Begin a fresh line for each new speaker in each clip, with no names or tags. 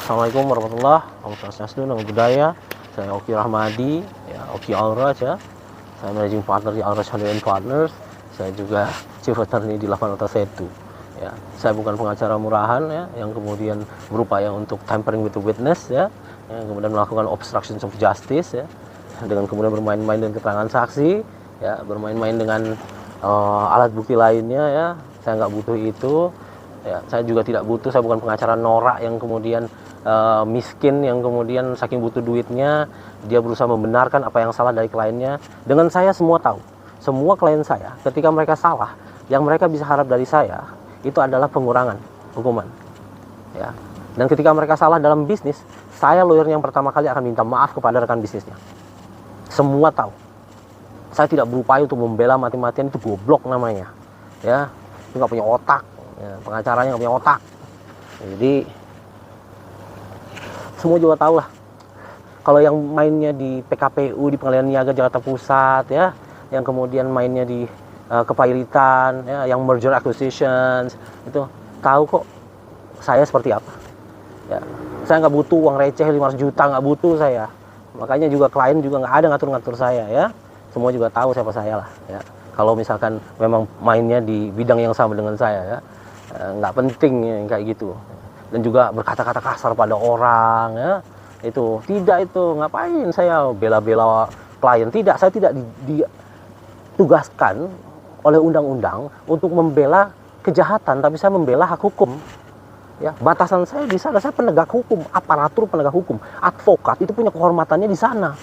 Assalamualaikum warahmatullahi wabarakatuh. Nama budaya, saya Oki Rahmadi, ya, Oki Aura ya. Saya managing partner di Aura Chandra Partners. Saya juga chief attorney di Lavanata Setu. Ya, saya bukan pengacara murahan ya, yang kemudian berupaya untuk tampering with the witness ya, yang kemudian melakukan obstruction of justice ya, dengan kemudian bermain-main dengan keterangan saksi, ya, bermain-main dengan alat bukti lainnya ya. Saya nggak butuh itu. Ya, saya juga tidak butuh, saya bukan pengacara norak yang kemudian miskin, yang kemudian saking butuh duitnya dia berusaha membenarkan apa yang salah dari kliennya. Dengan saya semua tahu, semua klien saya ketika mereka salah, yang mereka bisa harap dari saya itu adalah pengurangan hukuman ya. Dan ketika mereka salah dalam bisnis, saya lawyernya yang pertama kali akan minta maaf kepada rekan bisnisnya. Semua tahu, saya tidak berupaya untuk membela mati-matian, itu goblok namanya ya, itu nggak punya otak ya, pengacaranya nggak punya otak. Jadi semua juga tahu lah, kalau yang mainnya di PKPU, di Pengadilan Niaga Jakarta Pusat ya, yang kemudian mainnya di kepailitan ya, yang merger acquisitions, itu tahu kok saya seperti apa ya. Saya nggak butuh uang receh 500 juta, nggak butuh saya. Makanya juga klien juga nggak ada ngatur-ngatur saya ya. Semua juga tahu siapa saya lah ya. Kalau misalkan memang mainnya di bidang yang sama dengan saya ya, nggak penting ya, kayak gitu. Dan juga berkata-kata kasar pada orang ya, itu tidak, itu ngapain saya bela-bela klien. Tidak, saya tidak ditugaskan oleh undang-undang untuk membela kejahatan, tapi saya membela hak hukum ya. Batasan saya di sana, saya penegak hukum, aparatur penegak hukum, advokat itu punya kehormatannya di sana.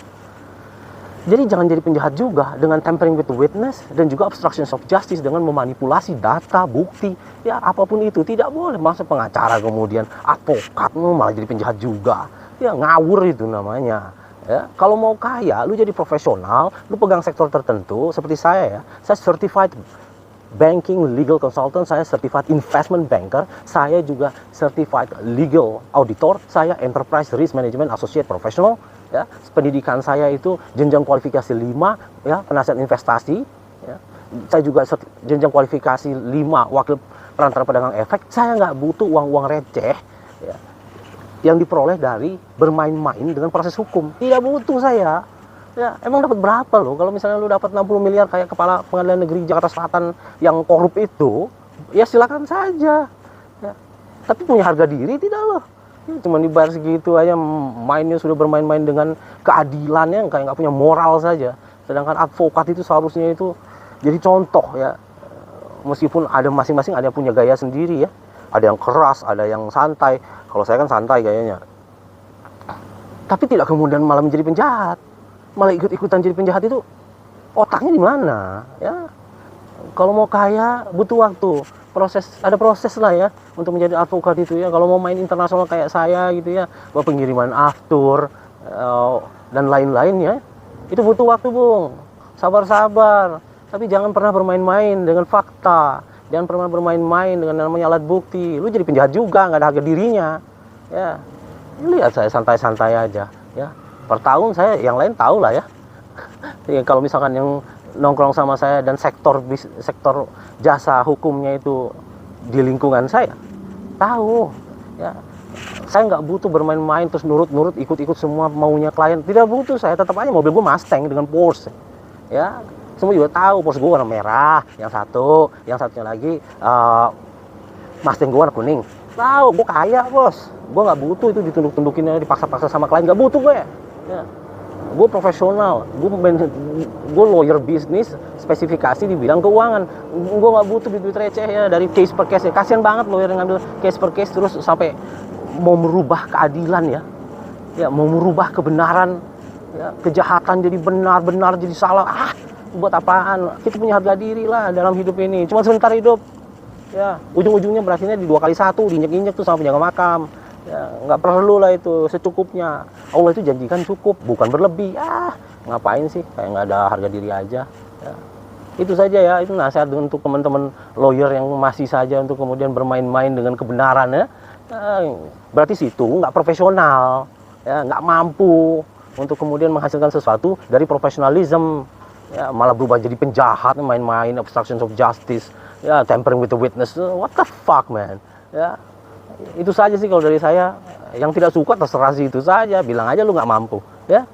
Jadi jangan jadi penjahat juga dengan tampering with the witness dan juga obstruction of justice dengan memanipulasi data, bukti, ya apapun itu tidak boleh. Masa pengacara kemudian advokat malah jadi penjahat juga, ya ngawur itu namanya. Ya, kalau mau kaya, lu jadi profesional, lu pegang sektor tertentu seperti saya ya. Saya certified banking legal consultant, saya certified investment banker, saya juga certified legal auditor, saya enterprise risk management associate professional. Ya, pendidikan saya itu jenjang kualifikasi 5 ya, penasihat investasi ya. Saya juga jenjang kualifikasi 5 wakil perantara pedagang efek. Saya nggak butuh uang-uang receh ya, yang diperoleh dari bermain-main dengan proses hukum. Tidak butuh saya ya. Emang dapat berapa loh kalau misalnya lu dapat 60 miliar kayak kepala pengadilan negeri Jakarta Selatan yang korup itu, ya silakan saja ya. Tapi punya harga diri tidak loh ya, cuma dibayar segitu aja, mainnya sudah bermain-main dengan keadilannya, kayak nggak punya moral saja. Sedangkan advokat itu seharusnya itu jadi contoh ya, meskipun ada masing-masing ada punya gaya sendiri ya, ada yang keras, ada yang santai. Kalau saya kan santai gayanya, tapi tidak kemudian malah menjadi penjahat, malah ikut-ikutan jadi penjahat. Itu otaknya di mana ya? Kalau mau kaya butuh waktu, ada proses lah ya untuk menjadi advokat itu ya. Kalau mau main internasional kayak saya gitu ya, pengiriman aftur dan lain-lainnya, itu butuh waktu bung, sabar-sabar. Tapi jangan pernah bermain-main dengan fakta, jangan pernah bermain-main dengan namanya alat bukti. Lu jadi penjahat juga, nggak ada harga dirinya ya. Lihat saya santai-santai aja ya, per tahun saya, yang lain tahu lah ya. Ya kalau misalkan yang nongkrong sama saya dan sektor jasa hukumnya itu di lingkungan saya tahu ya, saya nggak butuh bermain-main terus nurut-nurut ikut-ikut semua maunya klien. Tidak butuh, saya tetap aja mobil gue Mustang dengan Porsche ya. Semua juga tahu Porsche gue warna merah, yang satunya lagi Mustang gue warna kuning. Tahu gue kaya bos, gue nggak butuh itu ditunduk-tundukin, dipaksa-paksa sama klien, nggak butuh gue ya. Gue profesional, gue lawyer bisnis, spesifikasi di bidang keuangan. Gue nggak butuh duit receh ya dari case per case ya. Kasian banget lawyer yang ngambil case per case terus sampai mau merubah keadilan ya, mau merubah kebenaran ya, kejahatan jadi benar jadi salah. Buat apaan? Kita punya harga diri lah dalam hidup ini, cuma sebentar hidup ya. Ujung-ujungnya berakhirnya di 2 kali 1, diinjek-injek tuh sama penjaga makam ya. Nggak perlu lah itu, secukupnya. Allah itu janjikan cukup, bukan berlebih. Ngapain sih kayak nggak ada harga diri aja ya. Itu saja ya, itu nasihat untuk teman-teman lawyer yang masih saja untuk kemudian bermain-main dengan kebenaran ya. Berarti situ nggak profesional ya, nggak mampu untuk kemudian menghasilkan sesuatu dari profesionalism ya, malah berubah jadi penjahat, main-main obstruction of justice ya, tampering with the witness. What the fuck man ya. Itu saja sih kalau dari saya. Yang tidak suka terserah itu saja, bilang aja lu nggak mampu, ya.